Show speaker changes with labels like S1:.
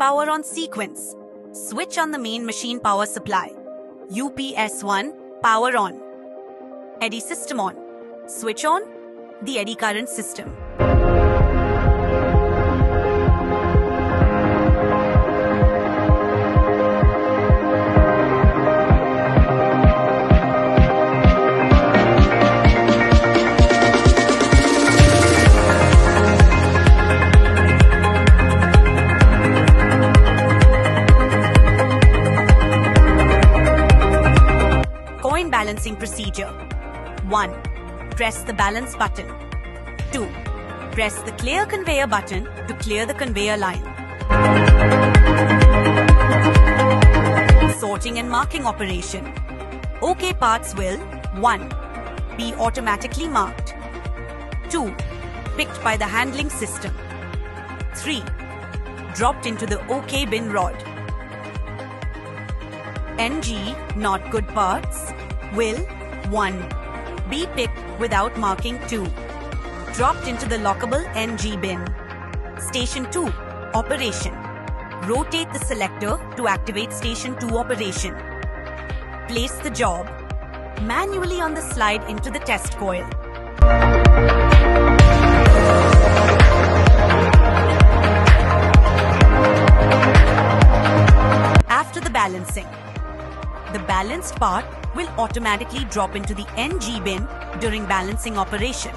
S1: power on sequence. Switch on the main machine power supply. UPS 1, power on. Eddy system on. Switch on the eddy current system. Balancing procedure. 1. Press the balance button. 2. Press the clear conveyor button to clear the conveyor line. Sorting and marking operation. OK parts will 1. Be automatically marked. 2. Picked by the handling system. 3. Dropped into the OK bin rod. NG, not good parts, will 1. Be picked without marking. 2. Dropped into the lockable NG bin. Station 2. Operation. Rotate the selector to activate Station 2 operation. Place the job manually on the slide into the test coil. After the balancing, the balanced part will automatically drop into the NG bin during balancing operation.